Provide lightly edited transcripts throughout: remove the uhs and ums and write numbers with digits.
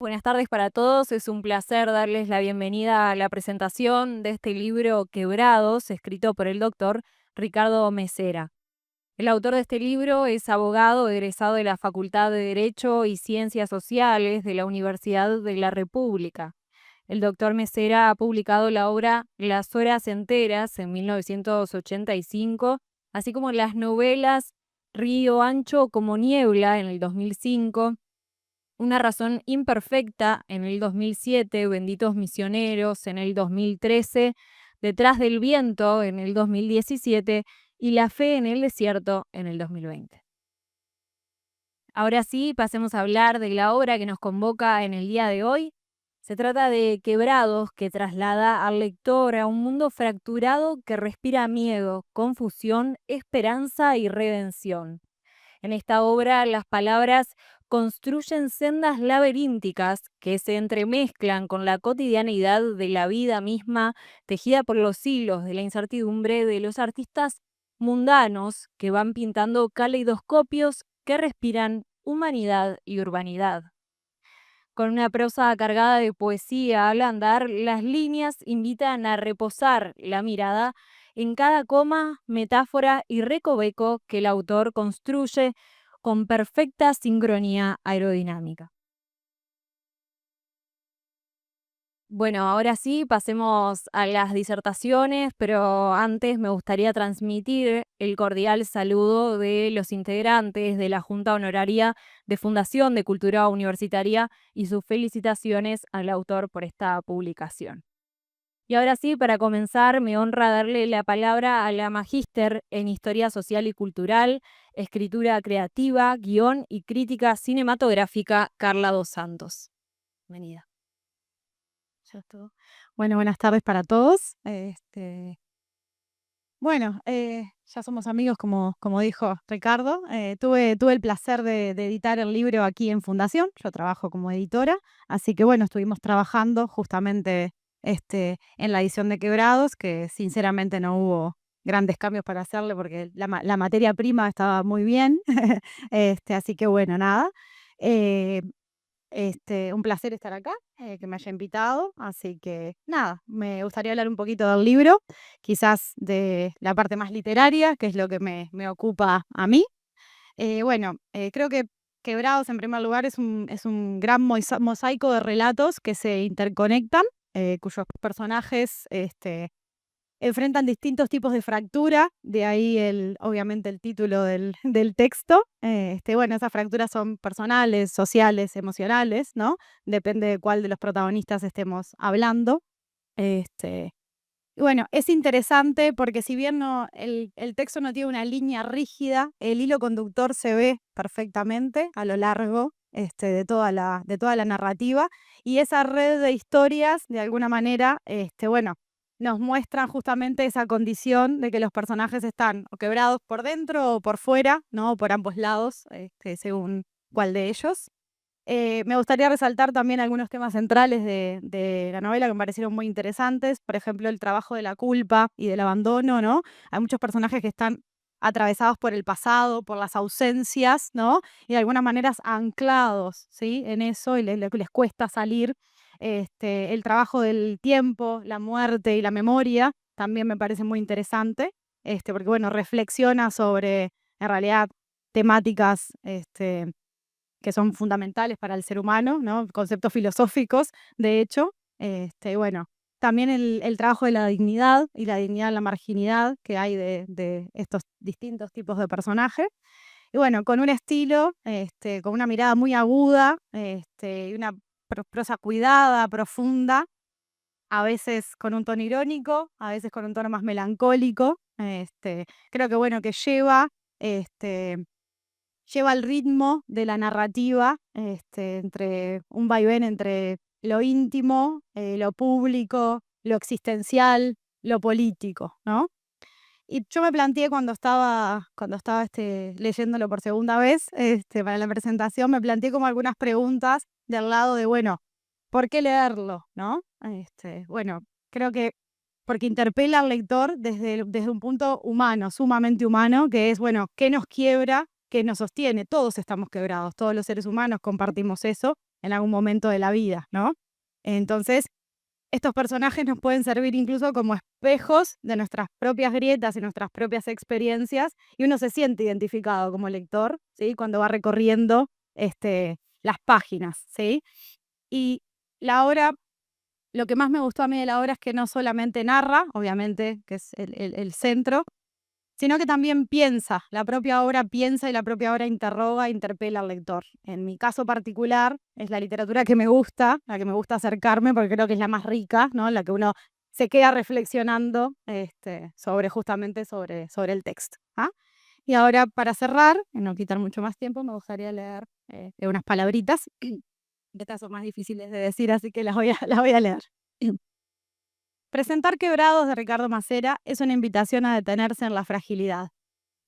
buenas tardes para todos. Es un placer darles la bienvenida a la presentación de este libro Quebrados, escrito por el doctor Ricardo Mesera. El autor de este libro es abogado egresado de la Facultad de Derecho y Ciencias Sociales de la Universidad de la República. El doctor Mesera ha publicado la obra Las Horas Enteras en 1985, así como las novelas Río Ancho como Niebla en el 2005, Una razón imperfecta en el 2007, Benditos misioneros en el 2013, Detrás del viento en el 2017 y La fe en el desierto en el 2020. Ahora sí, pasemos a hablar de la obra que nos convoca en el día de hoy. Se trata de Quebrados, que traslada al lector a un mundo fracturado que respira miedo, confusión, esperanza y redención. En esta obra, las palabras construyen sendas laberínticas que se entremezclan con la cotidianidad de la vida misma, tejida por los hilos de la incertidumbre de los artistas mundanos que van pintando caleidoscopios que respiran humanidad y urbanidad. Con una prosa cargada de poesía al andar, las líneas invitan a reposar la mirada en cada coma, metáfora y recoveco que el autor construye con perfecta sincronía aerodinámica. Bueno, ahora sí, pasemos a las disertaciones, pero antes me gustaría transmitir el cordial saludo de los integrantes de la Junta Honoraria de Fundación de Cultura Universitaria y sus felicitaciones al autor por esta publicación. Y ahora sí, para comenzar, me honra darle la palabra a la magíster en Historia Social y Cultural, Escritura Creativa, Guión y Crítica Cinematográfica, Carla Dos Santos. Bienvenida. Ya estuvo. Bueno, buenas tardes para todos. Bueno, ya somos amigos, como dijo Ricardo. Tuve el placer de editar el libro aquí en Fundación. Yo trabajo como editora, así que bueno, estuvimos trabajando justamente en la edición de Quebrados, que sinceramente no hubo grandes cambios para hacerle porque la materia prima estaba muy bien. Así que bueno, nada. Eh, un placer estar acá, que me haya invitado. Así que nada, me gustaría hablar un poquito del libro, quizás de la parte más literaria, que es lo que me ocupa a mí. Creo que Quebrados, en primer lugar, es un gran mosaico de relatos que se interconectan, cuyos personajes enfrentan distintos tipos de fractura, de ahí obviamente el título del, del texto. Esas fracturas son personales, sociales, emocionales, ¿no? Depende de cuál de los protagonistas estemos hablando. Es interesante porque si bien el texto no tiene una línea rígida, el hilo conductor se ve perfectamente a lo largo de toda la narrativa, y esa red de historias, de alguna manera, nos muestran justamente esa condición de que los personajes están o quebrados por dentro o por fuera, ¿no? O por ambos lados, según cuál de ellos. Me gustaría resaltar también algunos temas centrales de la novela que me parecieron muy interesantes. Por ejemplo, el trabajo de la culpa y del abandono, ¿no? Hay muchos personajes que están atravesados por el pasado, por las ausencias, ¿no? Y de alguna manera anclados, ¿sí? En eso, y les cuesta salir. El trabajo del tiempo, la muerte y la memoria también me parece muy interesante, porque, bueno, reflexiona sobre, en realidad, temáticas, que son fundamentales para el ser humano, ¿no? Conceptos filosóficos, de hecho. También el trabajo de la dignidad y la dignidad en la marginidad que hay de estos distintos tipos de personajes. Y bueno, con un estilo, con una mirada muy aguda, y una prosa cuidada, profunda, a veces con un tono irónico, a veces con un tono más melancólico. Creo que bueno, que lleva el ritmo de la narrativa, entre un vaivén entre lo íntimo, lo público, lo existencial, lo político, ¿no? Y yo me planteé cuando estaba leyéndolo por segunda vez, para la presentación, me planteé como algunas preguntas del lado de, bueno, ¿por qué leerlo, no? Creo que porque interpela al lector desde un punto humano, sumamente humano, que es, bueno, ¿qué nos quiebra? ¿Qué nos sostiene? Todos estamos quebrados, todos los seres humanos compartimos eso. en algún momento de la vida, ¿no? Entonces, estos personajes nos pueden servir incluso como espejos de nuestras propias grietas y nuestras propias experiencias, y uno se siente identificado como lector, ¿sí? Cuando va recorriendo las páginas, ¿sí? Y la obra, lo que más me gustó a mí de la obra es que no solamente narra, obviamente, que es el centro, sino que también piensa, la propia obra piensa y la propia obra interroga, interpela al lector. En mi caso particular, es la literatura que me gusta, la que me gusta acercarme, porque creo que es la más rica, ¿no? La que uno se queda reflexionando justamente sobre el texto. ¿Ah? Y ahora, para cerrar, y no quitar mucho más tiempo, me gustaría leer unas palabritas, que estas son más difíciles de decir, así que las voy a, las voy a leer. Presentar Quebrados de Ricardo Macera es una invitación a detenerse en la fragilidad,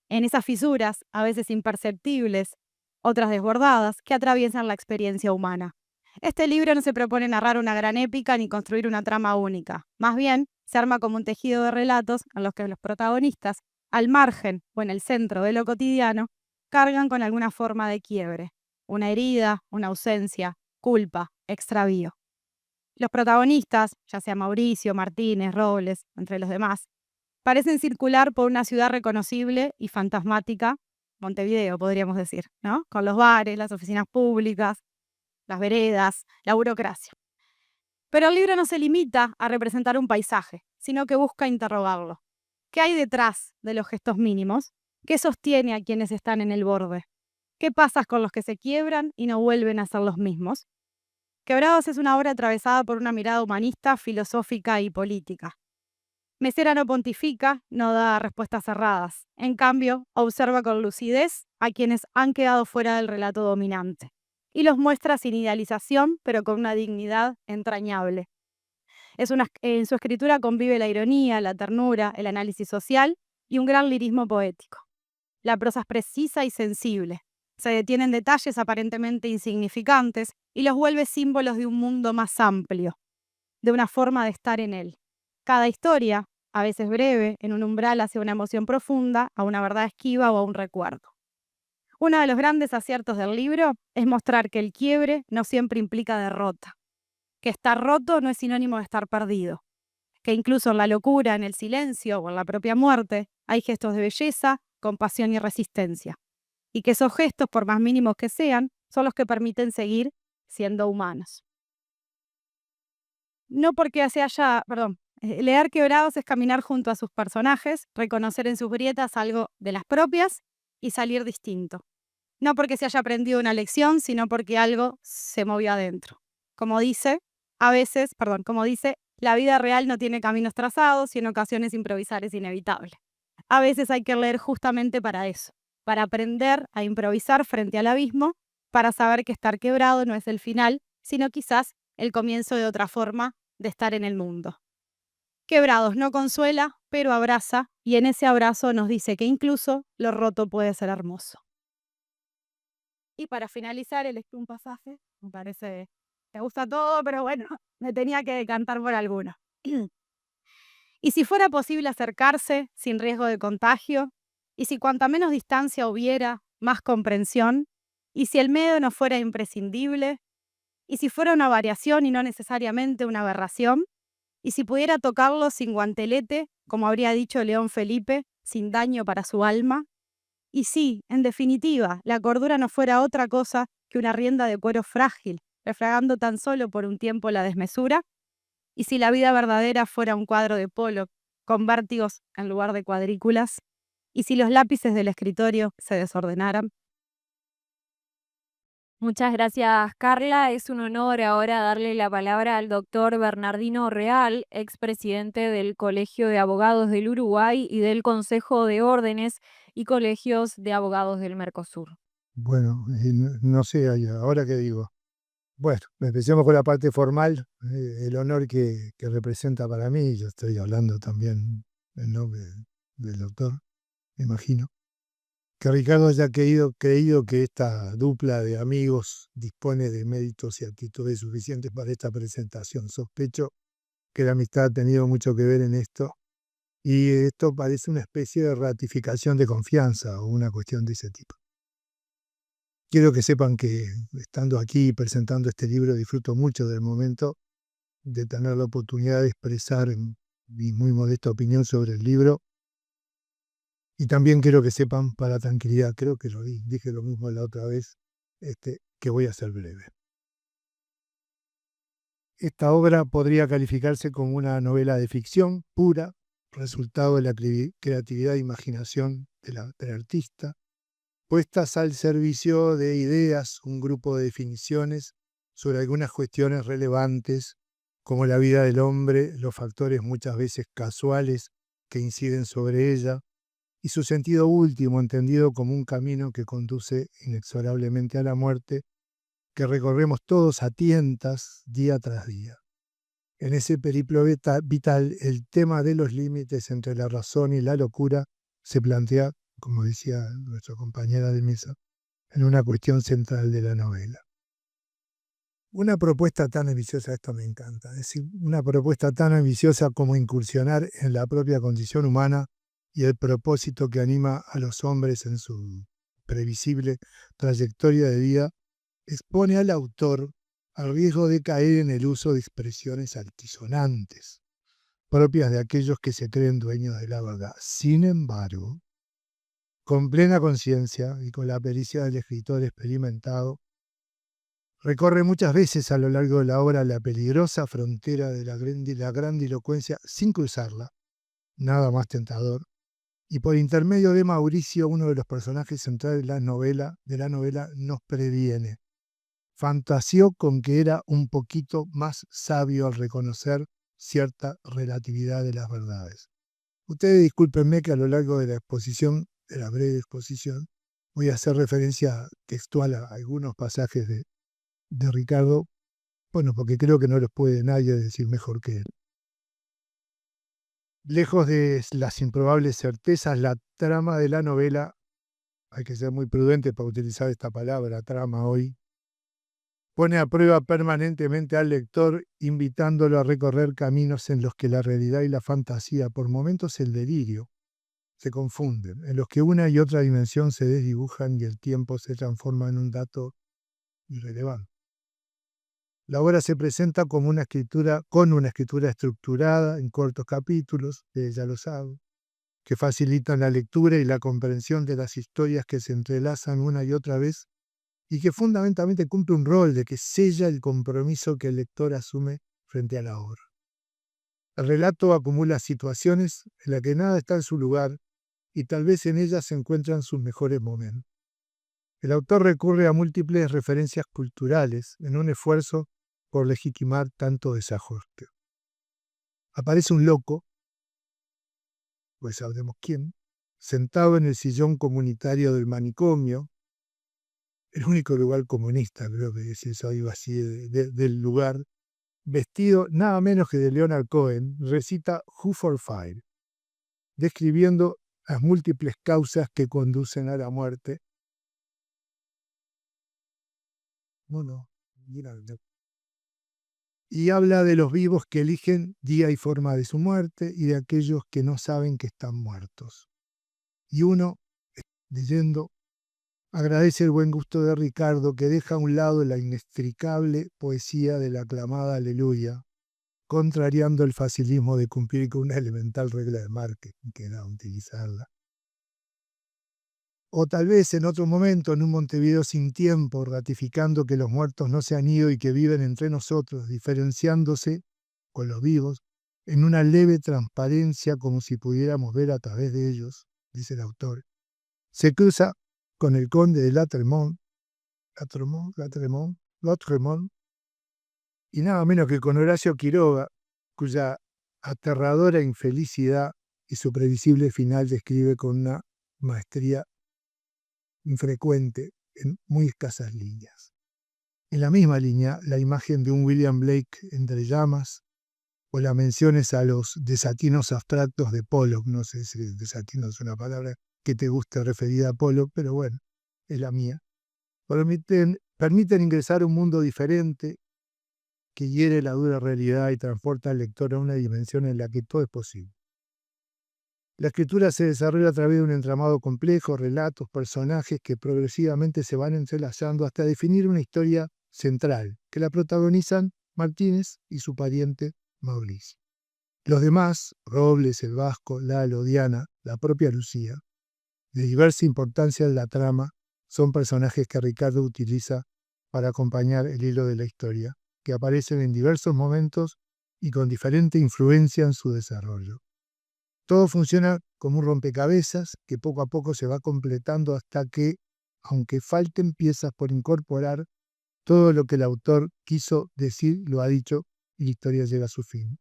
en esas fisuras, a veces imperceptibles, otras desbordadas, que atraviesan la experiencia humana. Este libro no se propone narrar una gran épica ni construir una trama única. Más bien, se arma como un tejido de relatos en los que los protagonistas, al margen o en el centro de lo cotidiano, cargan con alguna forma de quiebre, una herida, una ausencia, culpa, extravío. Los protagonistas, ya sea Mauricio, Martínez, Robles, entre los demás, parecen circular por una ciudad reconocible y fantasmática, Montevideo podríamos decir, ¿no? Con los bares, las oficinas públicas, las veredas, la burocracia. Pero el libro no se limita a representar un paisaje, sino que busca interrogarlo. ¿Qué hay detrás de los gestos mínimos? ¿Qué sostiene a quienes están en el borde? ¿Qué pasa con los que se quiebran y no vuelven a ser los mismos? Quebrados es una obra atravesada por una mirada humanista, filosófica y política. Mesera no pontifica, no da respuestas cerradas. En cambio, observa con lucidez a quienes han quedado fuera del relato dominante. Y los muestra sin idealización, pero con una dignidad entrañable. En su escritura convive la ironía, la ternura, el análisis social y un gran lirismo poético. La prosa es precisa y sensible. Se detiene en detalles aparentemente insignificantes y los vuelve símbolos de un mundo más amplio, de una forma de estar en él. Cada historia, a veces breve, en un umbral hacia una emoción profunda, a una verdad esquiva o a un recuerdo. Uno de los grandes aciertos del libro es mostrar que el quiebre no siempre implica derrota, que estar roto no es sinónimo de estar perdido, que incluso en la locura, en el silencio o en la propia muerte hay gestos de belleza, compasión y resistencia, y que esos gestos, por más mínimos que sean, son los que permiten seguir siendo humanos. No porque se haya, perdón, leer Quebrados es caminar junto a sus personajes, reconocer en sus grietas algo de las propias y salir distinto. No porque se haya aprendido una lección, sino porque algo se movió adentro. Como dice, como dice, la vida real no tiene caminos trazados y en ocasiones improvisar es inevitable. A veces hay que leer justamente para eso, para aprender a improvisar frente al abismo, para saber que estar quebrado no es el final, sino quizás el comienzo de otra forma de estar en el mundo. Quebrados no consuela, pero abraza, y en ese abrazo nos dice que incluso lo roto puede ser hermoso. Y para finalizar, elegí un pasaje, me parece, me gusta todo, pero bueno, me tenía que decantar por alguno. Y si fuera posible acercarse sin riesgo de contagio, y si cuanta menos distancia hubiera, más comprensión, y si el medio no fuera imprescindible, y si fuera una variación y no necesariamente una aberración, y si pudiera tocarlo sin guantelete, como habría dicho León Felipe, sin daño para su alma, y si, en definitiva, la cordura no fuera otra cosa que una rienda de cuero frágil, refragando tan solo por un tiempo la desmesura, y si la vida verdadera fuera un cuadro de polo con vértigos en lugar de cuadrículas, y si los lápices del escritorio se desordenaran. Muchas gracias, Carla. Es un honor ahora darle la palabra al doctor Bernardino Real, expresidente del Colegio de Abogados del Uruguay y del Consejo de Órdenes y Colegios de Abogados del Mercosur. Bueno, no sé, ahora qué digo. Bueno, empecemos con la parte formal, el honor que representa para mí. Yo estoy hablando también en nombre del doctor, me imagino. Que Ricardo haya creído que esta dupla de amigos dispone de méritos y actitudes suficientes para esta presentación. Sospecho que la amistad ha tenido mucho que ver en esto, y esto parece una especie de ratificación de confianza o una cuestión de ese tipo. Quiero que sepan que estando aquí presentando este libro disfruto mucho del momento de tener la oportunidad de expresar mi muy modesta opinión sobre el libro. Y también quiero que sepan, para tranquilidad, creo que lo dije lo mismo la otra vez, que voy a ser breve. Esta obra podría calificarse como una novela de ficción pura, resultado de la creatividad e imaginación del artista, puestas al servicio de ideas, un grupo de definiciones sobre algunas cuestiones relevantes, como la vida del hombre, los factores muchas veces casuales que inciden sobre ella, y su sentido último, entendido como un camino que conduce inexorablemente a la muerte, que recorremos todos a tientas día tras día. En ese periplo vital, el tema de los límites entre la razón y la locura se plantea, como decía nuestra compañera de mesa, en una cuestión central de la novela. Una propuesta tan ambiciosa, esto me encanta, es decir, una propuesta tan ambiciosa como incursionar en la propia condición humana y el propósito que anima a los hombres en su previsible trayectoria de vida, expone al autor al riesgo de caer en el uso de expresiones altisonantes, propias de aquellos que se creen dueños de la verdad. Sin embargo, con plena conciencia y con la pericia del escritor experimentado, recorre muchas veces a lo largo de la obra la peligrosa frontera de la grandilocuencia sin cruzarla, nada más tentador, y por intermedio de Mauricio, uno de los personajes centrales de la novela, nos previene. Fantaseó con que era un poquito más sabio al reconocer cierta relatividad de las verdades. Ustedes discúlpenme que a lo largo de la exposición, de la breve exposición, voy a hacer referencia textual a algunos pasajes de Ricardo, bueno, porque creo que no los puede nadie decir mejor que él. Lejos de las improbables certezas, la trama de la novela, hay que ser muy prudente para utilizar esta palabra, trama hoy, pone a prueba permanentemente al lector, invitándolo a recorrer caminos en los que la realidad y la fantasía, por momentos el delirio, se confunden, en los que una y otra dimensión se desdibujan y el tiempo se transforma en un dato irrelevante. La obra se presenta como con una escritura estructurada en cortos capítulos, ya lo sabe, que facilitan la lectura y la comprensión de las historias que se entrelazan una y otra vez y que fundamentalmente cumple un rol de que sella el compromiso que el lector asume frente a la obra. El relato acumula situaciones en las que nada está en su lugar y tal vez en ellas se encuentran sus mejores momentos. El autor recurre a múltiples referencias culturales en un esfuerzo por legitimar tanto desajuste. Aparece un loco, pues sabremos quién, sentado en el sillón comunitario del manicomio, el único lugar comunista, creo que si eso iba así del lugar, vestido nada menos que de Leonard Cohen, recita Who for Fire, describiendo las múltiples causas que conducen a la muerte. Y habla de los vivos que eligen día y forma de su muerte y de aquellos que no saben que están muertos. Y uno, leyendo, agradece el buen gusto de Ricardo, que deja a un lado la inextricable poesía de la aclamada Aleluya, contrariando el facilismo de cumplir con una elemental regla de marketing, que era utilizarla. O tal vez en otro momento, en un Montevideo sin tiempo, ratificando que los muertos no se han ido y que viven entre nosotros, diferenciándose con los vivos, en una leve transparencia como si pudiéramos ver a través de ellos, dice el autor. Se cruza con el conde de Latremont, y nada menos que con Horacio Quiroga, cuya aterradora infelicidad y su previsible final describe con una maestría infrecuente en muy escasas líneas. En la misma línea, la imagen de un William Blake entre llamas o las menciones a los desatinos abstractos de Pollock, no sé si desatino es una palabra que te guste referida a Pollock, pero bueno, es la mía, permiten ingresar a un mundo diferente que hiere la dura realidad y transporta al lector a una dimensión en la que todo es posible. La escritura se desarrolla a través de un entramado complejo, relatos, personajes que progresivamente se van entrelazando hasta definir una historia central, que la protagonizan Martínez y su pariente Mauricio. Los demás, Robles, el Vasco, Lalo, Diana, la propia Lucía, de diversa importancia en la trama, son personajes que Ricardo utiliza para acompañar el hilo de la historia, que aparecen en diversos momentos y con diferente influencia en su desarrollo. Todo funciona como un rompecabezas que poco a poco se va completando hasta que, aunque falten piezas por incorporar, todo lo que el autor quiso decir lo ha dicho y la historia llega a su fin.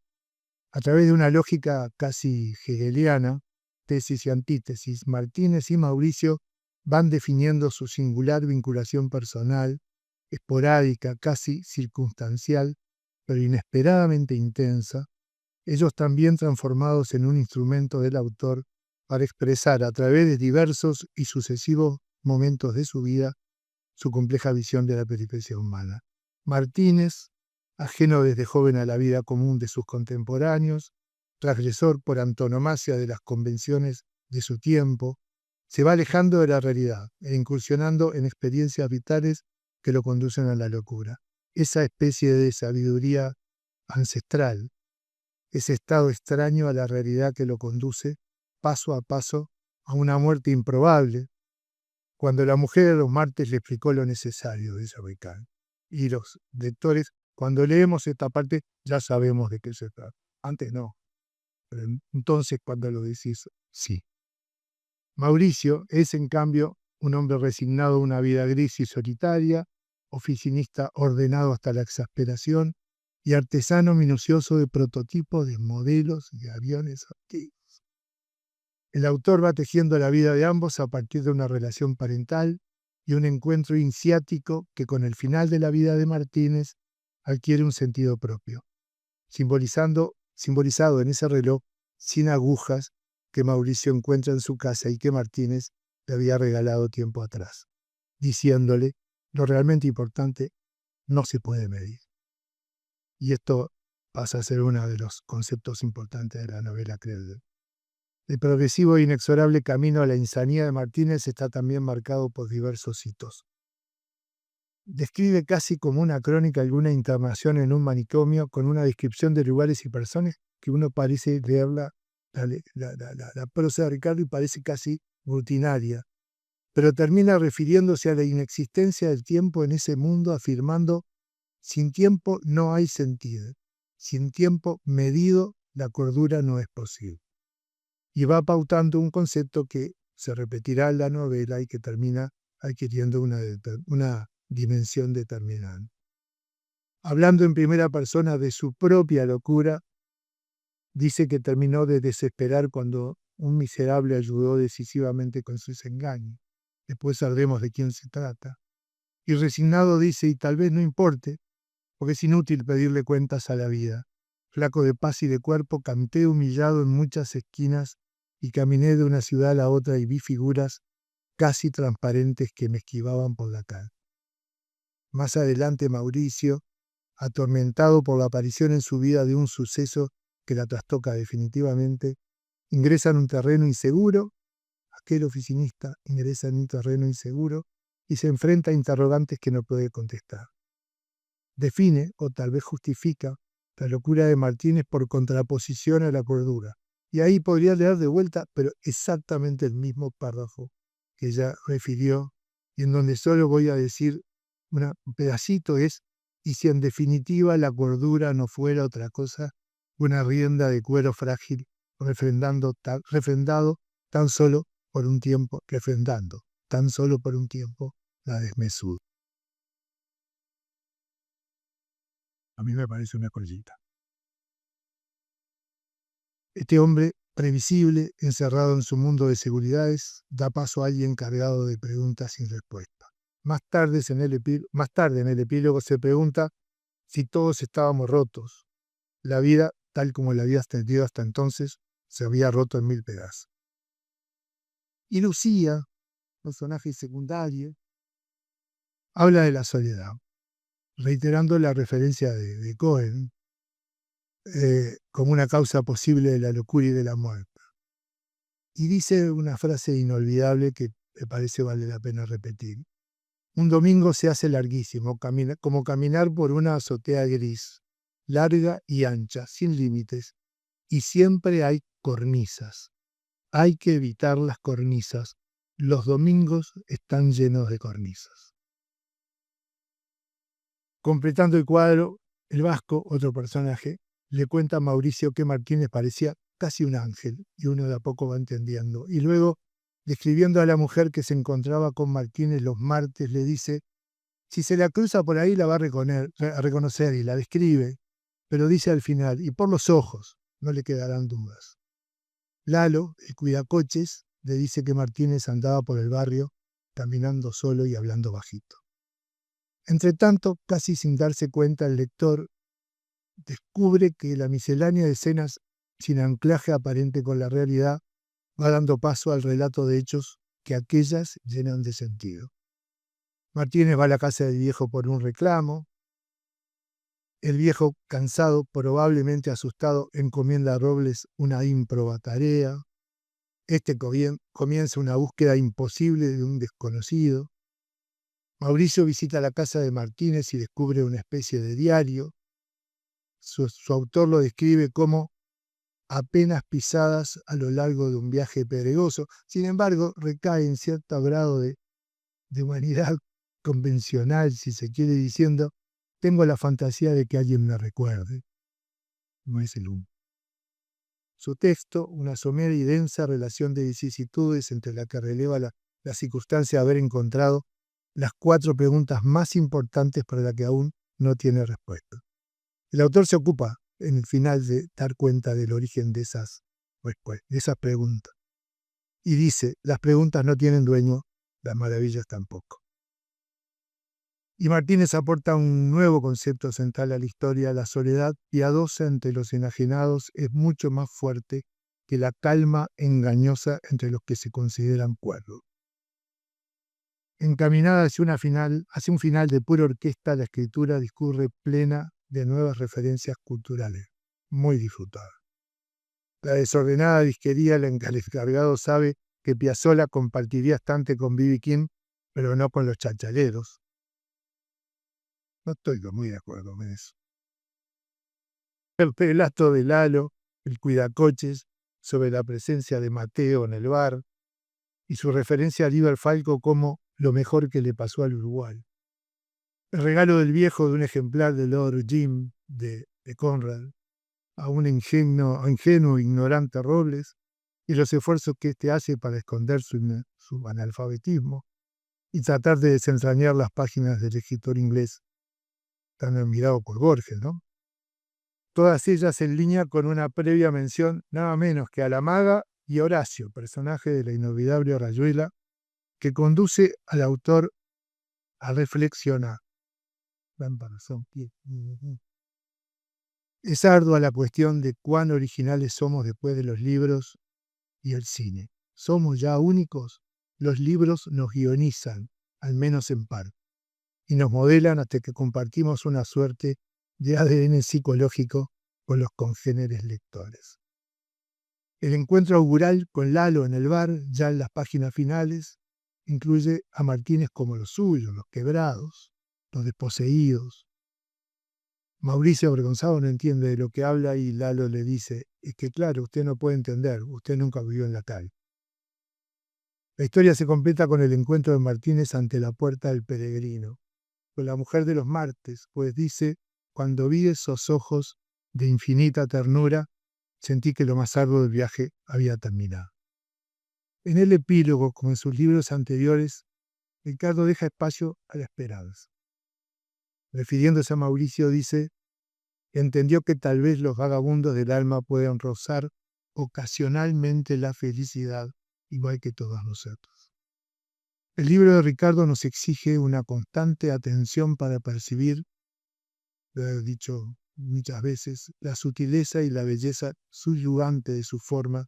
A través de una lógica casi hegeliana, tesis y antítesis, Martínez y Mauricio van definiendo su singular vinculación personal, esporádica, casi circunstancial, pero inesperadamente intensa, ellos también transformados en un instrumento del autor para expresar a través de diversos y sucesivos momentos de su vida su compleja visión de la peripecia humana. Martínez, ajeno desde joven a la vida común de sus contemporáneos, transgresor por antonomasia de las convenciones de su tiempo, se va alejando de la realidad e incursionando en experiencias vitales que lo conducen a la locura. Esa especie de sabiduría ancestral, ese estado extraño a la realidad que lo conduce paso a paso a una muerte improbable, cuando la mujer de los martes le explicó lo necesario, dice Ricardo. Y los lectores, cuando leemos esta parte, ya sabemos de qué se trata. Antes no, pero entonces cuando lo decís, sí. Mauricio es, en cambio, un hombre resignado a una vida gris y solitaria, oficinista ordenado hasta la exasperación y artesano minucioso de prototipos de modelos de aviones antiguos. El autor va tejiendo la vida de ambos a partir de una relación parental y un encuentro iniciático que con el final de la vida de Martínez adquiere un sentido propio, simbolizado en ese reloj sin agujas que Mauricio encuentra en su casa y que Martínez le había regalado tiempo atrás, diciéndole: lo realmente importante no se puede medir. Y esto pasa a ser uno de los conceptos importantes de la novela, creo. El progresivo e inexorable camino a la insanía de Martínez está también marcado por diversos hitos. Describe casi como una crónica alguna internación en un manicomio con una descripción de lugares y personas que uno parece leer la prosa de Ricardo y parece casi rutinaria, pero termina refiriéndose a la inexistencia del tiempo en ese mundo, afirmando: sin tiempo no hay sentido, sin tiempo medido la cordura no es posible. Y va pautando un concepto que se repetirá en la novela y que termina adquiriendo una dimensión determinante. Hablando en primera persona de su propia locura, dice que terminó de desesperar cuando un miserable ayudó decisivamente con sus engaños. Después sabremos de quién se trata. Y resignado dice: y tal vez no importe, porque es inútil pedirle cuentas a la vida. Flaco de paz y de cuerpo, canté humillado en muchas esquinas y caminé de una ciudad a la otra y vi figuras casi transparentes que me esquivaban por la cara. Más adelante Mauricio, atormentado por la aparición en su vida de un suceso que la trastoca definitivamente, ingresa en un terreno inseguro, aquel oficinista ingresa en un terreno inseguro y se enfrenta a interrogantes que no puede contestar. Define, o tal vez justifica, la locura de Martínez por contraposición a la cordura. Y ahí podría leer de vuelta, pero exactamente el mismo párrafo que ya refirió, y en donde solo voy a decir un pedacito es: y si en definitiva la cordura no fuera otra cosa, una rienda de cuero frágil, refrendado tan solo por un tiempo, refrendando tan solo por un tiempo la desmesura. A mí me parece una joyita. Este hombre, previsible, encerrado en su mundo de seguridades, da paso a alguien cargado de preguntas sin respuesta. Más tarde en el epílogo se pregunta si todos estábamos rotos. La vida, tal como la había extendido hasta entonces, se había roto en 1000 pedazos. Y Lucía, personaje secundario, habla de la soledad, reiterando la referencia de Cohen como una causa posible de la locura y de la muerte. Y dice una frase inolvidable que me parece vale la pena repetir. Un domingo se hace larguísimo, como caminar por una azotea gris, larga y ancha, sin límites, y siempre hay cornisas. Hay que evitar las cornisas. Los domingos están llenos de cornisas. Completando el cuadro, el vasco, otro personaje, le cuenta a Mauricio que Martínez parecía casi un ángel, y uno de a poco va entendiendo. Y luego, describiendo a la mujer que se encontraba con Martínez los martes, le dice: si se la cruza por ahí la va a reconocer, y la describe, pero dice al final: y por los ojos no le quedarán dudas. Lalo, el cuidacoches, le dice que Martínez andaba por el barrio caminando solo y hablando bajito. Entretanto, casi sin darse cuenta, el lector descubre que la miscelánea de escenas sin anclaje aparente con la realidad va dando paso al relato de hechos que aquellas llenan de sentido. Martínez va a la casa del viejo por un reclamo. El viejo, cansado, probablemente asustado, encomienda a Robles una ímproba tarea. Este comienza una búsqueda imposible de un desconocido. Mauricio visita la casa de Martínez y descubre una especie de diario. Su autor lo describe como apenas pisadas a lo largo de un viaje pedregoso. Sin embargo, recae en cierto grado de humanidad convencional, si se quiere, diciendo: tengo la fantasía de que alguien me recuerde. No es el único. Su texto, una somera y densa relación de vicisitudes entre la que releva la circunstancia de haber encontrado las 4 preguntas más importantes para las que aún no tiene respuesta. El autor se ocupa en el final de dar cuenta del origen de esas preguntas. Y dice: las preguntas no tienen dueño, las maravillas tampoco. Y Martínez aporta un nuevo concepto central a la historia: la soledad piadosa entre los enajenados es mucho más fuerte que la calma engañosa entre los que se consideran cuerdos. Encaminada hacia un final de pura orquesta, la escritura discurre plena de nuevas referencias culturales, muy disfrutada. La desordenada disquería, el encargado sabe que Piazzolla compartiría estante con B.B. King, pero no con los chachaleros. No estoy muy de acuerdo con eso. El relato de Lalo, el cuidacoches, sobre la presencia de Mateo en el bar, y su referencia a Aníbal Falco como lo mejor que le pasó al Uruguay. El regalo del viejo de un ejemplar de Lord Jim de Conrad a un ingenuo ignorante Robles, y los esfuerzos que éste hace para esconder su analfabetismo y tratar de desentrañar las páginas del escritor inglés tan admirado por Borges, ¿no? Todas ellas en línea con una previa mención nada menos que a la maga y Horacio, personaje de la inolvidable Rayuela, que conduce al autor a reflexionar. Es ardua la cuestión de cuán originales somos después de los libros y el cine. ¿Somos ya únicos? Los libros nos guionizan, al menos en parte, y nos modelan hasta que compartimos una suerte de ADN psicológico con los congéneres lectores. El encuentro augural con Lalo en el bar, ya en las páginas finales, incluye a Martínez como los suyos, los quebrados, los desposeídos. Mauricio, avergonzado, no entiende de lo que habla y Lalo le dice: es que claro, usted no puede entender, usted nunca vivió en la calle. La historia se completa con el encuentro de Martínez ante la puerta del peregrino, con la mujer de los martes, pues dice: cuando vi esos ojos de infinita ternura, sentí que lo más arduo del viaje había terminado. En el epílogo, como en sus libros anteriores, Ricardo deja espacio a la esperanza. Refiriéndose a Mauricio, dice: entendió que tal vez los vagabundos del alma pueden rozar ocasionalmente la felicidad, igual que todos nosotros. El libro de Ricardo nos exige una constante atención para percibir, lo he dicho muchas veces, la sutileza y la belleza subyugante de su forma,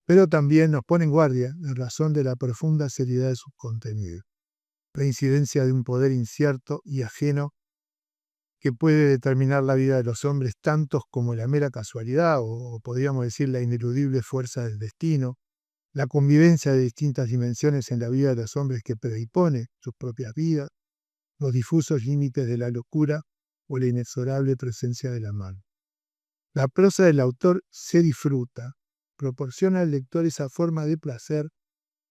pero también nos pone en guardia en razón de la profunda seriedad de su contenido, la incidencia de un poder incierto y ajeno que puede determinar la vida de los hombres tantos como la mera casualidad o podríamos decir la ineludible fuerza del destino, la convivencia de distintas dimensiones en la vida de los hombres que predispone sus propias vidas, los difusos límites de la locura o la inexorable presencia del mal. La prosa del autor se disfruta, proporciona al lector esa forma de placer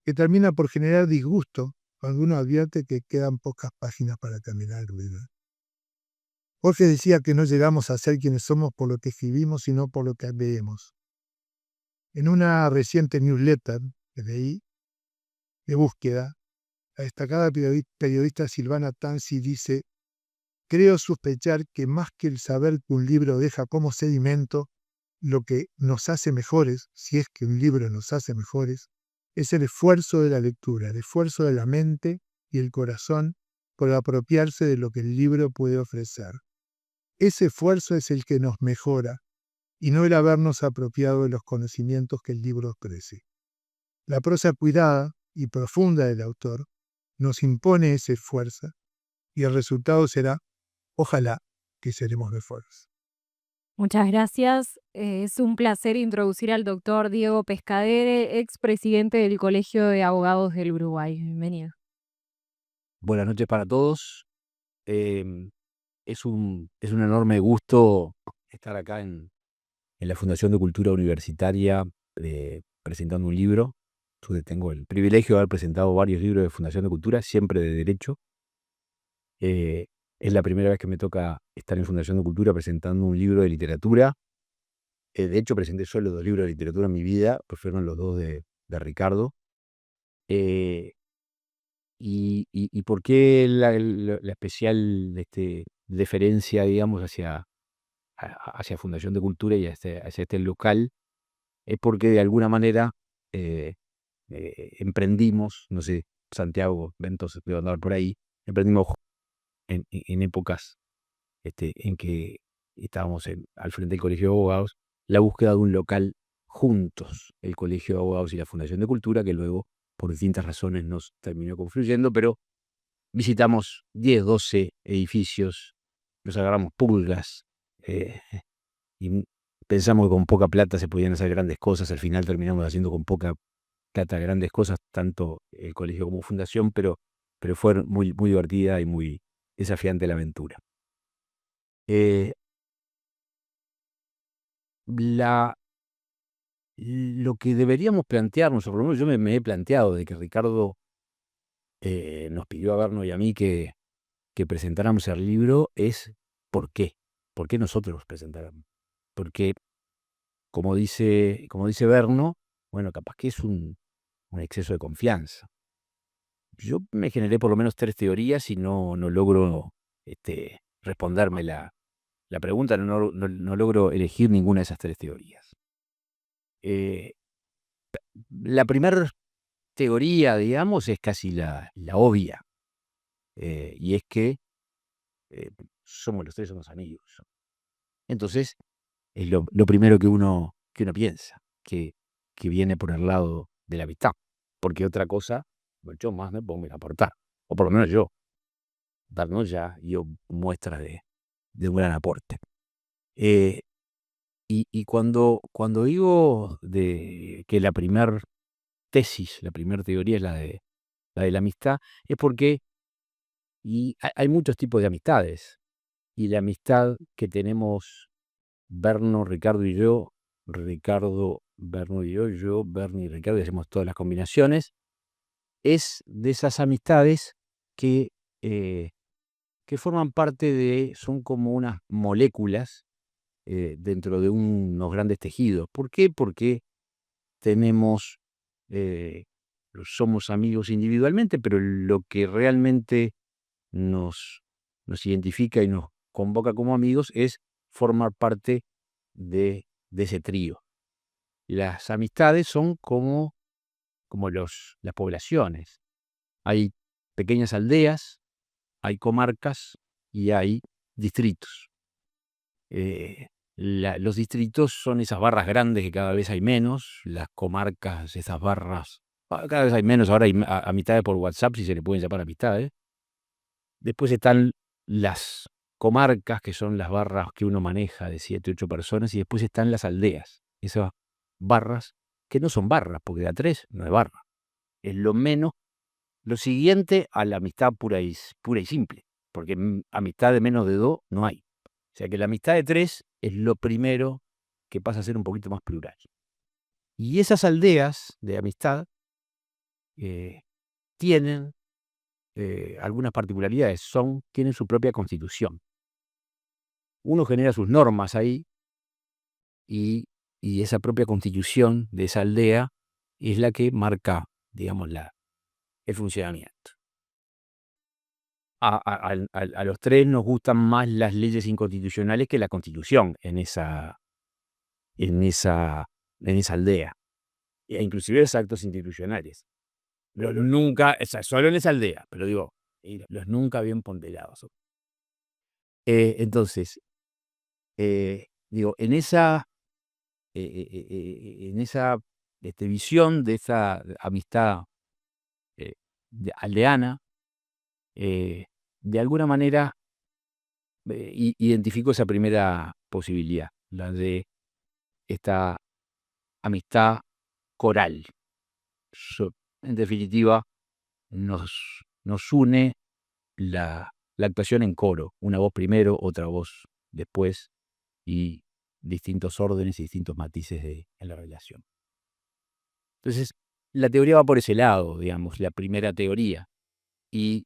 que termina por generar disgusto cuando uno advierte que quedan pocas páginas para terminar el libro. Jorge decía que no llegamos a ser quienes somos por lo que escribimos, sino por lo que leemos. En una reciente newsletter que leí, de búsqueda, la destacada periodista Silvana Tanzi dice: creo sospechar que más que el saber que un libro deja como sedimento, lo que nos hace mejores, si es que un libro nos hace mejores, es el esfuerzo de la lectura, el esfuerzo de la mente y el corazón por apropiarse de lo que el libro puede ofrecer. Ese esfuerzo es el que nos mejora, y no el habernos apropiado de los conocimientos que el libro ofrece. La prosa cuidada y profunda del autor nos impone ese esfuerzo, y el resultado será, ojalá, que seremos mejores. Muchas gracias. Es un placer introducir al doctor Diego Pescadere, expresidente del Colegio de Abogados del Uruguay. Bienvenido. Buenas noches para todos. Es un enorme gusto estar acá en la Fundación de Cultura Universitaria presentando un libro. Tengo el privilegio de haber presentado varios libros de Fundación de Cultura, siempre de derecho. Es la primera vez que me toca estar en Fundación de Cultura presentando un libro de literatura. De hecho, presenté solo 2 libros de literatura en mi vida, pues fueron los 2 de Ricardo. ¿Y por qué la especial deferencia, digamos, hacia Fundación de Cultura y hacia este local? Es porque de alguna manera emprendimos, no sé, Santiago, Ventos, debo andar por ahí, emprendimos en épocas en que estábamos al frente del Colegio de Abogados, la búsqueda de un local juntos, el Colegio de Abogados y la Fundación de Cultura, que luego por distintas razones nos terminó confluyendo, pero visitamos 10, 12 edificios, nos agarramos pulgas y pensamos que con poca plata se podían hacer grandes cosas. Al final terminamos haciendo con poca plata grandes cosas, tanto el colegio como fundación, pero fue muy, muy divertida y muy desafiante la aventura. Lo que deberíamos plantearnos, o por lo menos yo me he planteado, de que Ricardo nos pidió a Berno y a mí que presentáramos el libro, es ¿por qué? ¿Por qué nosotros presentáramos? Porque, como dice Berno, bueno, capaz que es un exceso de confianza. Yo me generé por lo menos 3 teorías y no logro responderme la pregunta, no logro elegir ninguna de esas 3 teorías. La primera teoría, digamos, es casi la obvia, y es que somos los 3 somos amigos. Entonces, es lo primero que uno piensa, que viene por el lado de la amistad, porque otra cosa, yo más me pongo a aportar, o por lo menos yo, darnos ya yo muestras de un gran aporte. Y cuando digo de que la primer tesis, la primera teoría es la de la amistad, es porque hay muchos tipos de amistades, y la amistad que tenemos Berno, Ricardo y yo, Ricardo, Berno y yo, Berni y Ricardo, y hacemos todas las combinaciones, es de esas amistades que forman parte son como unas moléculas dentro de unos grandes tejidos. ¿Por qué? Porque somos amigos individualmente, pero lo que realmente nos identifica y nos convoca como amigos es formar parte de ese trío. Las amistades son como las poblaciones. Hay pequeñas aldeas, hay comarcas y hay distritos. Los distritos son esas barras grandes que cada vez hay menos, las comarcas, esas barras, cada vez hay menos. Ahora hay amistades por WhatsApp, si se le pueden llamar amistades. Después están las comarcas, que son las barras que uno maneja de 7, 8 personas, y después están las aldeas, esas barras que no son barras, porque de a 3 no es barra. Es lo menos, lo siguiente a la amistad pura y simple, porque amistad de menos de 2 no hay. O sea que la amistad de 3 es lo primero que pasa a ser un poquito más plural. Y esas aldeas de amistad tienen algunas particularidades, tienen su propia constitución. Uno genera sus normas ahí y esa propia constitución de esa aldea es la que marca, digamos, el funcionamiento. A los 3 nos gustan más las leyes inconstitucionales que la constitución en esa aldea, e inclusive los actos institucionales. Pero nunca, solo en esa aldea, pero digo, los nunca bien ponderados. Entonces, digo, en esa visión de esa amistad aldeana, de alguna manera identifico esa primera posibilidad, la de esta amistad coral. En definitiva, nos une la actuación en coro, una voz primero, otra voz después, y distintos órdenes y distintos matices en la relación. Entonces, la teoría va por ese lado, digamos, la primera teoría. ¿Y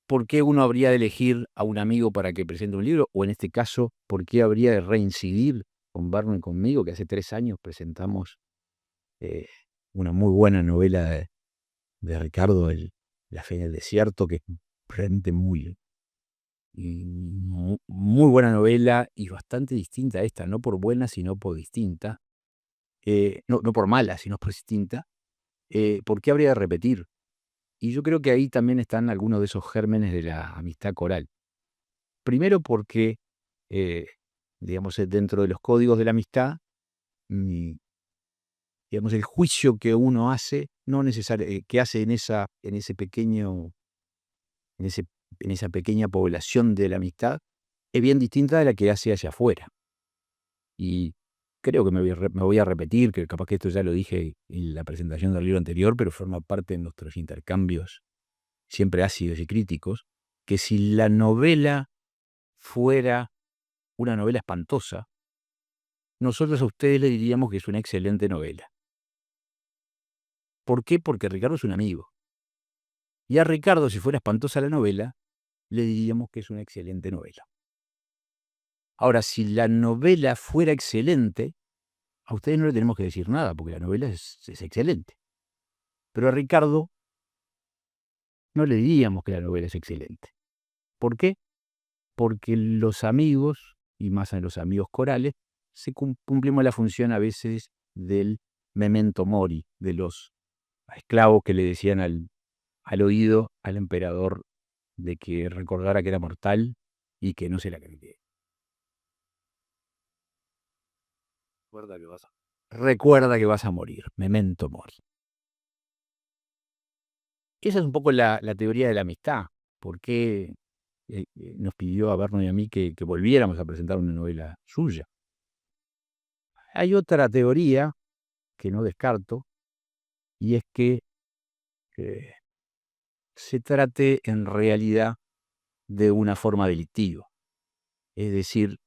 por qué uno habría de elegir a un amigo para que presente un libro? O en este caso, ¿por qué habría de reincidir con Barno y conmigo, que hace 3 años presentamos una muy buena novela de Ricardo, La fe en el desierto, que es realmente muy buena novela y bastante distinta a esta, no por buena, sino por distinta. No por mala, sino por distinta. ¿Por qué habría de repetir? Y yo creo que ahí también están algunos de esos gérmenes de la amistad coral. Primero porque, digamos, dentro de los códigos de la amistad, digamos, el juicio que uno hace, que hace en esa pequeña población de la amistad, es bien distinta de la que hace hacia afuera. Y creo que me voy a repetir, que capaz que esto ya lo dije en la presentación del libro anterior, pero forma parte de nuestros intercambios siempre ácidos y críticos, que si la novela fuera una novela espantosa, nosotros a ustedes le diríamos que es una excelente novela. ¿Por qué? Porque Ricardo es un amigo. Y a Ricardo, si fuera espantosa la novela, le diríamos que es una excelente novela. Ahora, si la novela fuera excelente, a ustedes no le tenemos que decir nada, porque la novela es excelente. Pero a Ricardo no le diríamos que la novela es excelente. ¿Por qué? Porque los amigos, y más en los amigos corales, cumplimos la función a veces del memento mori, de los esclavos que le decían al oído al emperador de que recordara que era mortal y que no se la creyera. Recuerda que vas a morir, memento mori. Esa es un poco la teoría de la amistad. ¿Por qué nos pidió a Barno y a mí que volviéramos a presentar una novela suya? Hay otra teoría que no descarto, y es que se trate en realidad de una forma delictiva, es decir,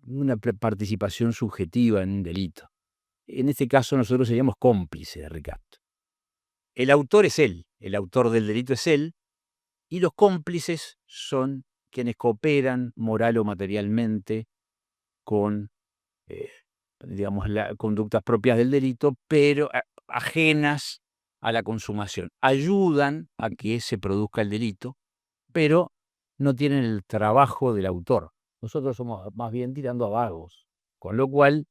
una participación subjetiva en un delito. En este caso nosotros seríamos cómplices de Ricardo. El autor es él, el autor del delito es él, y los cómplices son quienes cooperan moral o materialmente con, digamos, las conductas propias del delito, pero ajenas a la consumación. Ayudan a que se produzca el delito, pero no tienen el trabajo del autor. Nosotros somos más bien tirando a vagos, con lo cual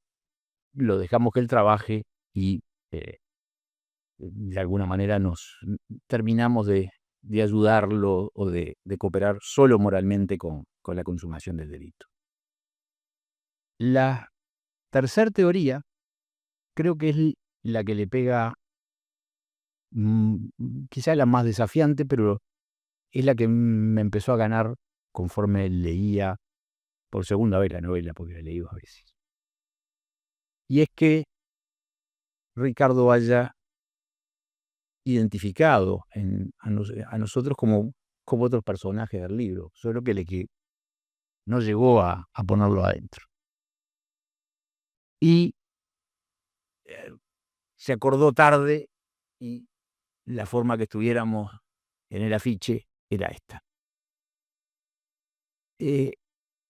lo dejamos que él trabaje y de alguna manera nos terminamos de ayudarlo o de cooperar solo moralmente con la consumación del delito. La tercera teoría creo que es la que le pega, quizá la más desafiante, pero es la que me empezó a ganar conforme leía por segunda vez la novela, porque la leí 2 veces. Y es que Ricardo haya identificado a nosotros como otros personajes del libro, solo que no llegó a ponerlo adentro. Y se acordó tarde y la forma que estuviéramos en el afiche era esta.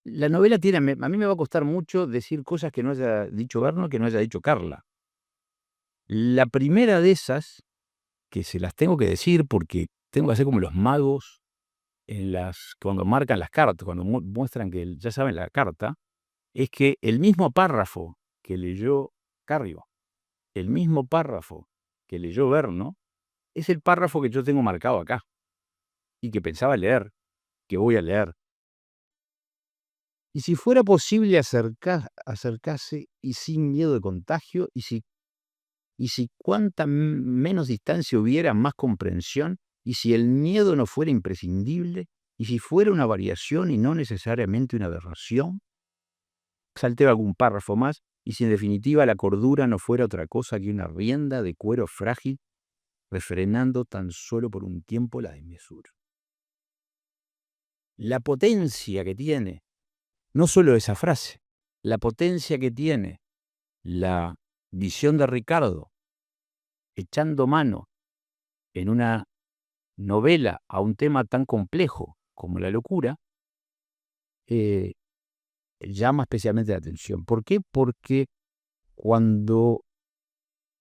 La novela tiene, a mí me va a costar mucho decir cosas que no haya dicho Berno, que no haya dicho Carla. La primera de esas, que se las tengo que decir porque tengo que hacer como los magos cuando marcan las cartas, cuando muestran que ya saben la carta, es que el mismo párrafo que leyó Carrió, el mismo párrafo que leyó Berno, es el párrafo que yo tengo marcado acá y que pensaba leer, que voy a leer. Y si fuera posible acercarse y sin miedo de contagio, y si cuanta menos distancia hubiera, más comprensión, y si el miedo no fuera imprescindible, y si fuera una variación y no necesariamente una aberración, salteo algún párrafo más, y si en definitiva la cordura no fuera otra cosa que una rienda de cuero frágil, refrenando tan solo por un tiempo la desmesura. La potencia que tiene, no solo esa frase, la potencia que tiene la visión de Ricardo echando mano en una novela a un tema tan complejo como la locura, llama especialmente la atención. ¿Por qué? Porque cuando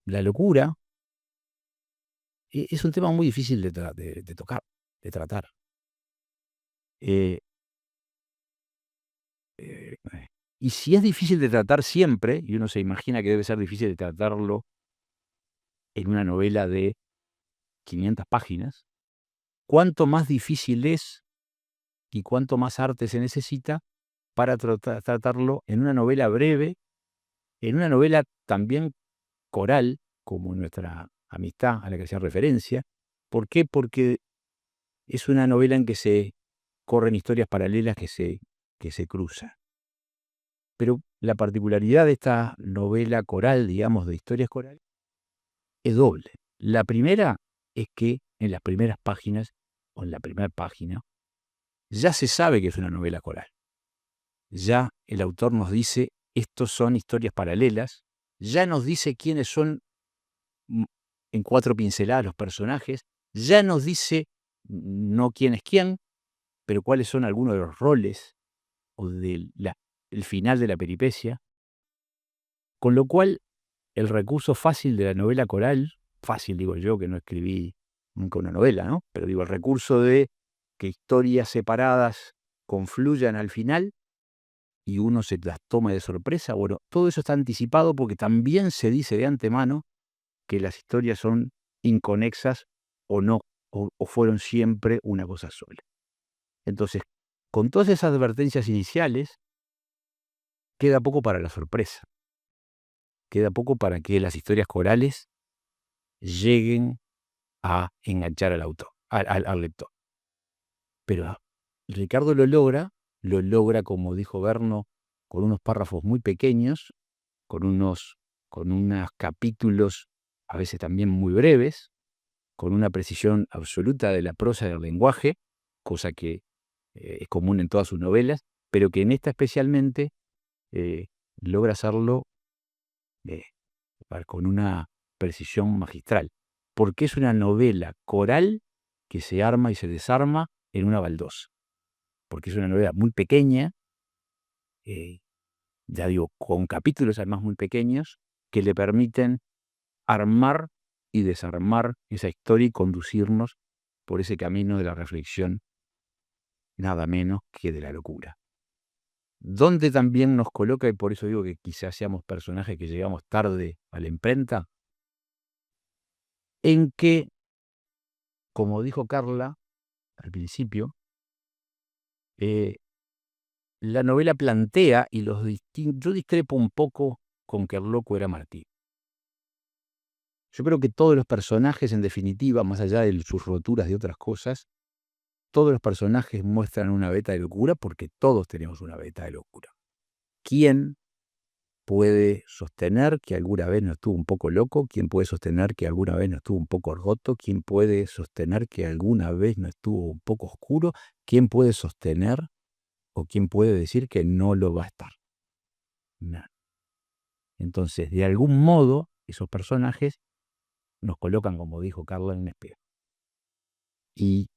la locura es un tema muy difícil de tocar, de tratar. Y si es difícil de tratar siempre, y uno se imagina que debe ser difícil de tratarlo en una novela de 500 páginas, cuánto más difícil es y cuánto más arte se necesita para tratarlo en una novela breve, en una novela también coral, como nuestra amistad a la que hacía referencia. ¿Por qué? Porque es una novela en que se corren historias paralelas que se cruzan. Pero la particularidad de esta novela coral, digamos, de historias corales, es doble. La primera es que en las primeras páginas, o en la primera página, ya se sabe que es una novela coral. Ya el autor nos dice, estos son historias paralelas, ya nos dice quiénes son en 4 pinceladas los personajes, ya nos dice no quién es quién, pero cuáles son algunos de los roles o del el final de la peripecia, con lo cual el recurso fácil de la novela coral, fácil digo yo que no escribí nunca una novela, ¿no? Pero digo, el recurso de que historias separadas confluyan al final y uno se las tome de sorpresa, bueno, todo eso está anticipado porque también se dice de antemano que las historias son inconexas o no, o fueron siempre una cosa sola. Entonces, con todas esas advertencias iniciales, queda poco para la sorpresa. Queda poco para que las historias corales lleguen a enganchar al autor, al lector. Pero Ricardo lo logra, como dijo Berno, con unos párrafos muy pequeños, con unos capítulos a veces también muy breves, con una precisión absoluta de la prosa y del lenguaje, cosa que es común en todas sus novelas, pero que en esta especialmente logra hacerlo con una precisión magistral, porque es una novela coral que se arma y se desarma en una baldosa, porque es una novela muy pequeña, ya digo, con capítulos además muy pequeños, que le permiten armar y desarmar esa historia y conducirnos por ese camino de la reflexión, nada menos que de la locura. Donde también nos coloca, y por eso digo que quizás seamos personajes que llegamos tarde a la imprenta, en que, como dijo Carla al principio, la novela plantea, y yo discrepo un poco con que el loco era Martí. Yo creo que todos los personajes, en definitiva, más allá de sus roturas de otras cosas, todos los personajes muestran una veta de locura porque todos tenemos una veta de locura. ¿Quién puede sostener que alguna vez no estuvo un poco loco? ¿Quién puede sostener que alguna vez no estuvo un poco roto? ¿Quién puede sostener que alguna vez no estuvo un poco oscuro? ¿Quién puede sostener o quién puede decir que no lo va a estar? Nada. Entonces, de algún modo, esos personajes nos colocan, como dijo Carlos, en un espejo. Y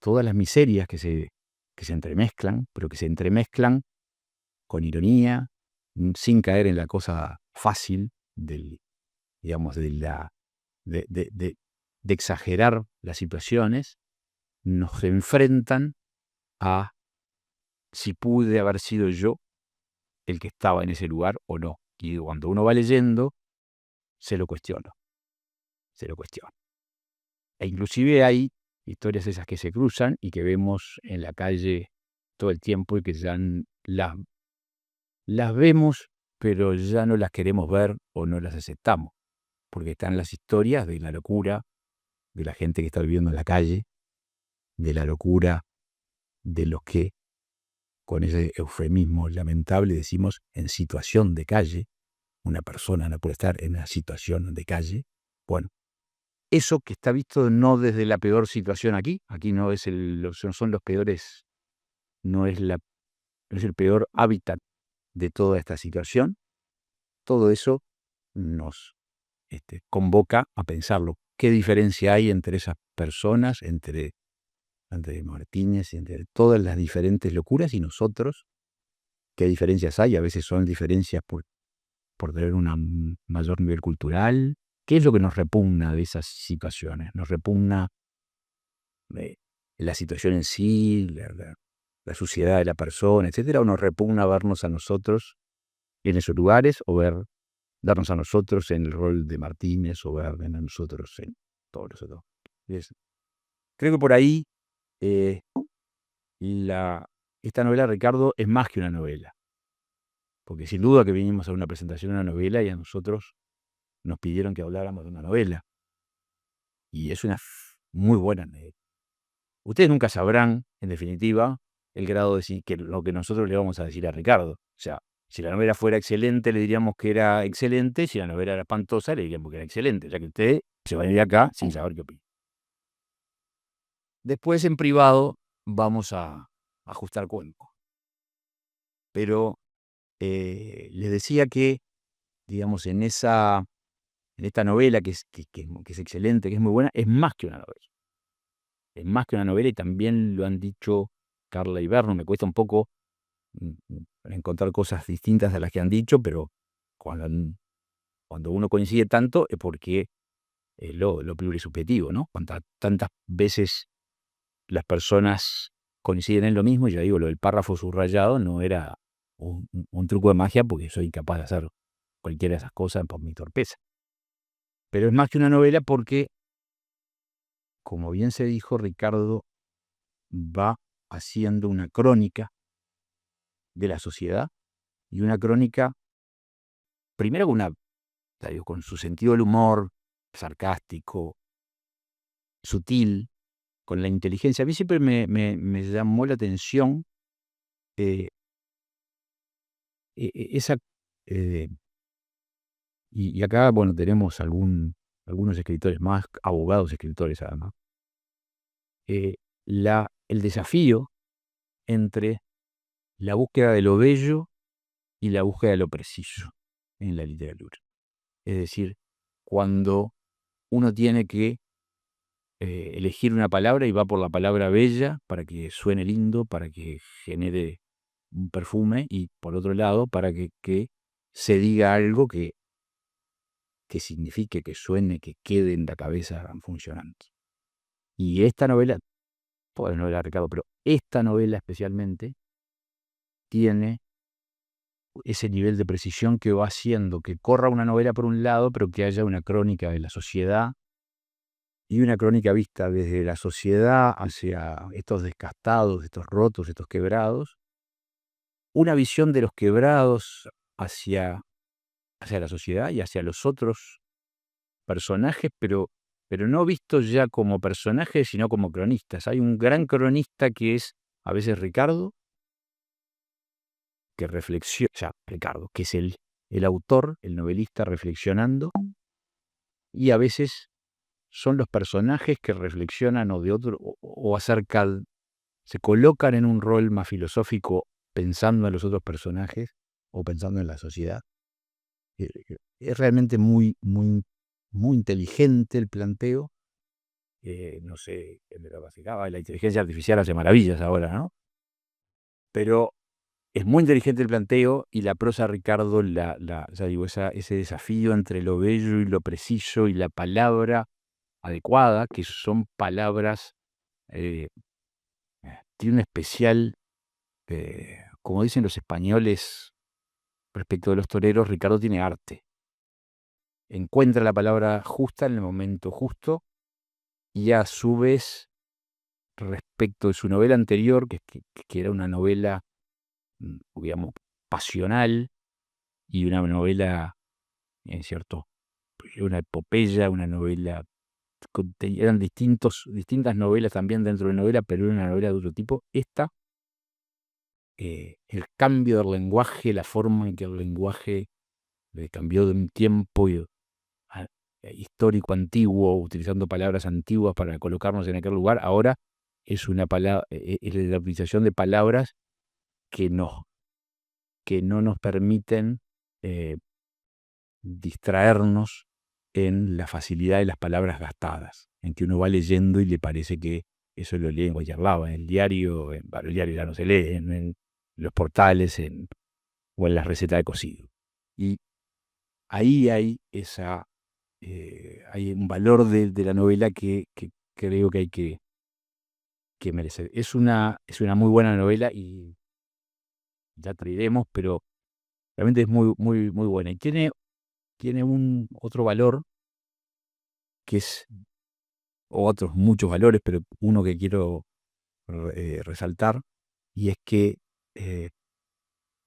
todas las miserias que se entremezclan, pero que se entremezclan con ironía, sin caer en la cosa fácil de exagerar las situaciones, nos enfrentan a si pude haber sido yo el que estaba en ese lugar o no. Y cuando uno va leyendo, se lo cuestiona. E inclusive hay historias esas que se cruzan y que vemos en la calle todo el tiempo y que ya las vemos, pero ya no las queremos ver o no las aceptamos, porque están las historias de la locura de la gente que está viviendo en la calle, de la locura de los que, con ese eufemismo lamentable, decimos en situación de calle. Una persona no puede estar en una situación de calle. Bueno, eso que está visto no desde la peor situación aquí no es son los peores, no es el peor hábitat de toda esta situación. Todo eso nos convoca a pensarlo. ¿Qué diferencia hay entre esas personas, entre Martínez, entre todas las diferentes locuras y nosotros? ¿Qué diferencias hay? A veces son diferencias por tener un mayor nivel cultural. ¿Qué es lo que nos repugna de esas situaciones? ¿Nos repugna la situación en sí, la suciedad de la persona, etcétera? ¿O nos repugna vernos a nosotros en esos lugares, o darnos a nosotros en el rol de Martínez, o ver a nosotros en todos los otros? Creo que por ahí esta novela, Ricardo, es más que una novela. Porque sin duda que vinimos a una presentación de una novela y a nosotros nos pidieron que habláramos de una novela. Y es una muy buena novela. Ustedes nunca sabrán, en definitiva, el grado de que lo que nosotros le vamos a decir a Ricardo. O sea, si la novela fuera excelente, le diríamos que era excelente. Si la novela era espantosa, le diríamos que era excelente. Ya que usted se va a ir de acá sin saber qué opina. Después, en privado, vamos a ajustar cuentos. Pero les decía que, digamos, en esta novela que es excelente, que es muy buena, es más que una novela. Es más que una novela, y también lo han dicho Carla y Berno. Me cuesta un poco encontrar cosas distintas de las que han dicho, pero cuando uno coincide tanto es porque es lo plurisubjetivo, ¿no? Tantas veces las personas coinciden en lo mismo, y yo digo, lo del párrafo subrayado no era un truco de magia, porque soy incapaz de hacer cualquiera de esas cosas por mi torpeza. Pero es más que una novela porque, como bien se dijo, Ricardo va haciendo una crónica de la sociedad, y una crónica, primero con su sentido del humor, sarcástico, sutil, con la inteligencia. A mí siempre me llamó la atención esa... y acá, bueno, tenemos algunos escritores más, abogados escritores además. El desafío entre la búsqueda de lo bello y la búsqueda de lo preciso en la literatura. Es decir, cuando uno tiene que elegir una palabra y va por la palabra bella para que suene lindo, para que genere un perfume, y por otro lado, para que se diga algo que signifique, que suene, que quede en la cabeza funcionando. Y esta novela, toda la novela de Ricardo, pero esta novela especialmente, tiene ese nivel de precisión que va haciendo que corra una novela por un lado, pero que haya una crónica de la sociedad, y una crónica vista desde la sociedad hacia estos descastados, estos rotos, estos quebrados, una visión de los quebrados hacia la sociedad y hacia los otros personajes, pero no vistos ya como personajes, sino como cronistas. Hay un gran cronista que es a veces Ricardo, que reflexiona, Ricardo, que es el el autor, el novelista, reflexionando, y a veces son los personajes que reflexionan o acerca, se colocan en un rol más filosófico pensando en los otros personajes o pensando en la sociedad. Es realmente muy, muy, muy inteligente el planteo. No sé, la inteligencia artificial hace maravillas ahora, ¿no? Pero es muy inteligente el planteo, y la prosa de Ricardo, ya digo, ese desafío entre lo bello y lo preciso y la palabra adecuada, que son palabras, tiene un especial, como dicen los españoles respecto de los toreros, Ricardo tiene arte. Encuentra la palabra justa en el momento justo, y a su vez, respecto de su novela anterior, que era una novela, digamos, pasional, y una novela, en cierto, una epopeya, una novela, eran distintas novelas también dentro de la novela, pero era una novela de otro tipo. Esta, el cambio del lenguaje, la forma en que el lenguaje cambió de un tiempo histórico antiguo, utilizando palabras antiguas para colocarnos en aquel lugar, ahora es la utilización de palabras que no nos permiten distraernos en la facilidad de las palabras gastadas, en que uno va leyendo y le parece que eso lo lee en cualquier lado, en el diario, el diario ya no se lee, en los portales o en las recetas de cocido. Y ahí hay hay un valor de la novela que creo que hay que merecer. Es una muy buena novela, y ya traeremos, pero realmente es muy, muy, muy buena. Y tiene un otro valor que es, o otros muchos valores, pero uno que quiero resaltar, y es que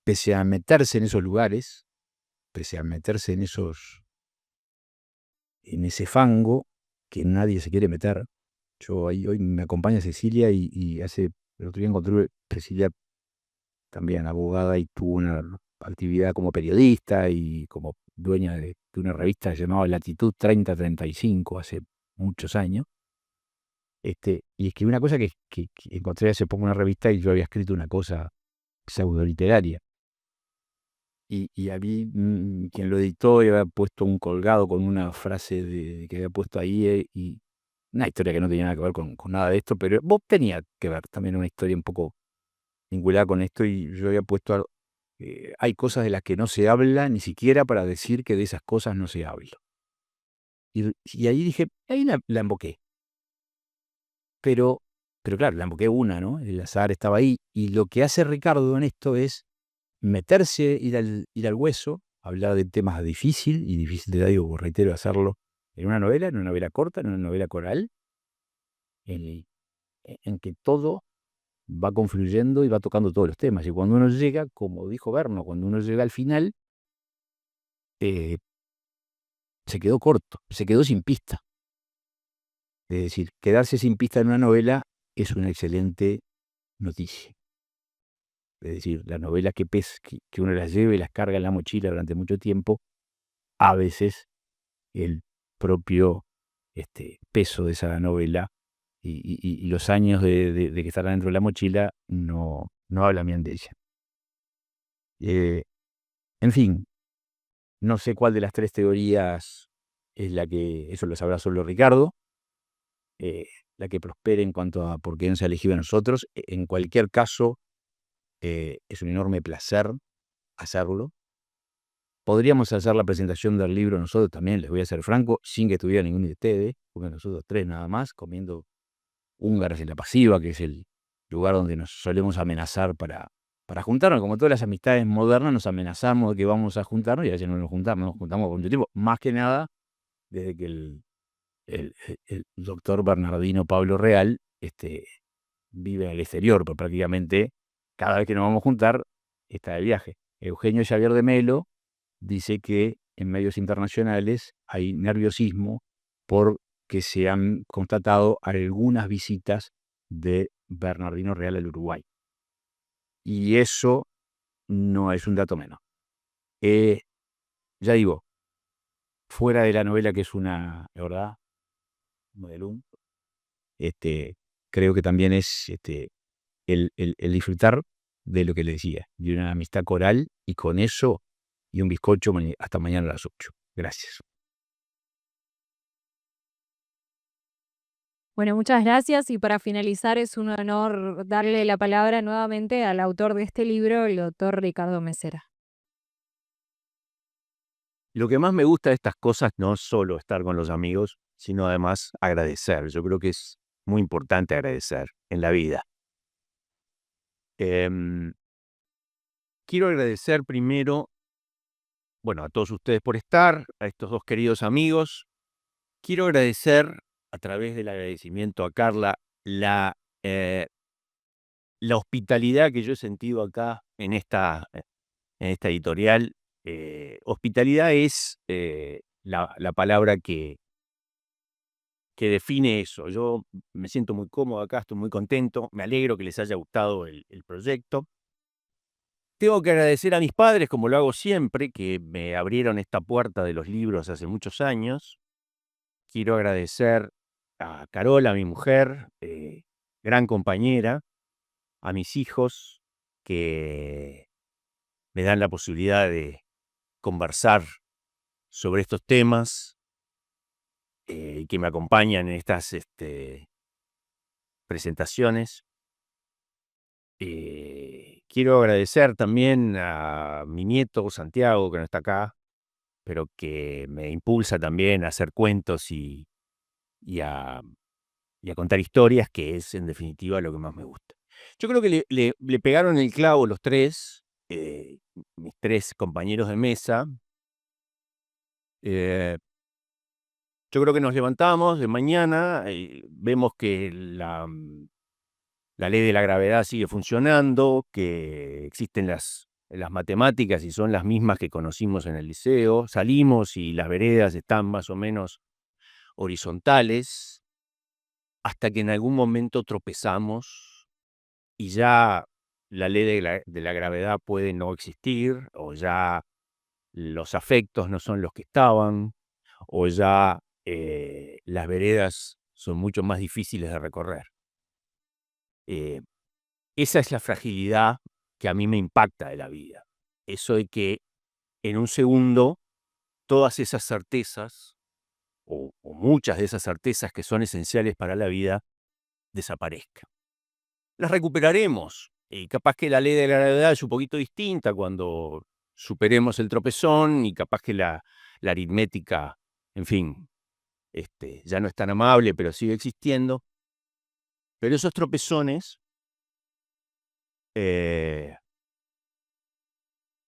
pese a meterse en esos lugares, pese a meterse en ese fango que nadie se quiere meter. Hoy me acompaña Cecilia, y el otro día encontré Cecilia también abogada, y tuvo una actividad como periodista y como dueña de una revista llamada Latitud 3035 hace muchos años. Y escribí una cosa que encontré hace poco en una revista, y yo había escrito una cosa pseudoliteraria. Y a mí, quien lo editó, y había puesto un colgado con una frase que había puesto ahí, y una historia que no tenía nada que ver con nada de esto, pero vos tenía que ver también una historia un poco vinculada con esto, y yo había puesto hay cosas de las que no se habla ni siquiera para decir que de esas cosas no se habla. Y ahí dije, ahí la emboqué. Pero claro, la emboqué una, ¿no? El azar estaba ahí, y lo que hace Ricardo en esto es meterse, ir al hueso, hablar de temas difícil te digo, reitero, hacerlo en una novela corta, en una novela coral, en que todo va confluyendo y va tocando todos los temas. Y cuando uno llega, como dijo Berno, cuando uno llega al final, se quedó corto, se quedó sin pista. Es decir, quedarse sin pista en una novela es una excelente noticia. Es decir, las novelas que uno las lleva y las carga en la mochila durante mucho tiempo, a veces el propio peso de esa novela y los años de que estará dentro de la mochila no hablan bien de ella. En fin, no sé cuál de las tres teorías es la que, eso lo sabrá solo Ricardo, la que prospere en cuanto a por qué no se ha elegido a nosotros. En cualquier caso, es un enorme placer hacerlo. Podríamos hacer la presentación del libro nosotros también, les voy a ser franco, sin que estuviera ninguno de ustedes, porque nosotros tres nada más, comiendo húngaras en la Pasiva, que es el lugar donde nos solemos amenazar para juntarnos. Como todas las amistades modernas, nos amenazamos de que vamos a juntarnos, y a veces no nos juntamos por mucho tiempo. Más que nada, desde que el doctor Bernardino Pablo Real vive en el exterior, pero prácticamente cada vez que nos vamos a juntar está de viaje. Eugenio Xavier de Melo dice que en medios internacionales hay nerviosismo porque se han constatado algunas visitas de Bernardino Real al Uruguay. Y eso no es un dato menor. ya digo, fuera de la novela, que es una, la verdad, modelón, creo que también es el disfrutar de lo que le decía, de una amistad coral, y con eso y un bizcocho hasta mañana a las 8. Gracias. Bueno, muchas gracias y para finalizar es un honor darle la palabra nuevamente al autor de este libro, el doctor Ricardo Mesera. Lo que más me gusta de estas cosas no es solo estar con los amigos, sino además agradecer. Yo creo que es muy importante agradecer en la vida. Quiero agradecer primero, bueno, a todos ustedes por estar, a estos dos queridos amigos. Quiero agradecer, a través del agradecimiento a Carla, la hospitalidad que yo he sentido acá en esta editorial. Hospitalidad es la palabra que define eso. Yo me siento muy cómodo acá, estoy muy contento, me alegro que les haya gustado el proyecto. Tengo que agradecer a mis padres, como lo hago siempre, que me abrieron esta puerta de los libros hace muchos años. Quiero agradecer a Carola, mi mujer, gran compañera, a mis hijos, que me dan la posibilidad de conversar sobre estos temas, y que me acompañan en estas presentaciones. Quiero agradecer también a mi nieto Santiago, que no está acá, pero que me impulsa también a hacer cuentos y a contar historias, que es en definitiva lo que más me gusta. Yo creo que le pegaron el clavo los tres, mis tres compañeros de mesa. Yo creo que nos levantamos de mañana, vemos que la ley de la gravedad sigue funcionando, que existen las matemáticas y son las mismas que conocimos en el liceo. Salimos y las veredas están más o menos horizontales, hasta que en algún momento tropezamos y ya la ley de la gravedad puede no existir, o ya los afectos no son los que estaban, o ya las veredas son mucho más difíciles de recorrer. Esa es la fragilidad que a mí me impacta de la vida. Eso de que en un segundo todas esas certezas, o muchas de esas certezas que son esenciales para la vida, desaparezcan. Las recuperaremos. Y capaz que la ley de la gravedad es un poquito distinta cuando superemos el tropezón, y capaz que la aritmética, en fin, ya no es tan amable, pero sigue existiendo. Pero esos tropezones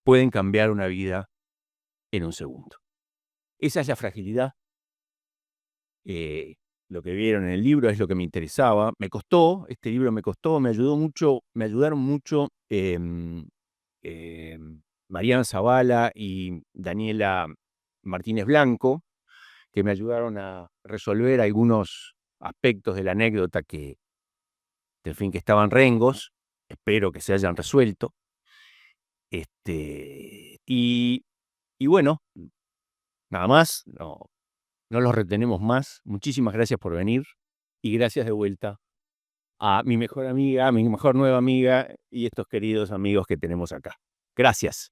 pueden cambiar una vida en un segundo. Esa es la fragilidad. Lo que vieron en el libro es lo que me interesaba. Me costó, este libro me costó, me ayudaron mucho Mariana Zavala y Daniela Martínez Blanco, que me ayudaron a resolver algunos aspectos de la anécdota que estaban rengos. Espero que se hayan resuelto. Y bueno, nada más, no los retenemos más. Muchísimas gracias por venir, y gracias de vuelta a mi mejor amiga, mi mejor nueva amiga, y estos queridos amigos que tenemos acá. Gracias.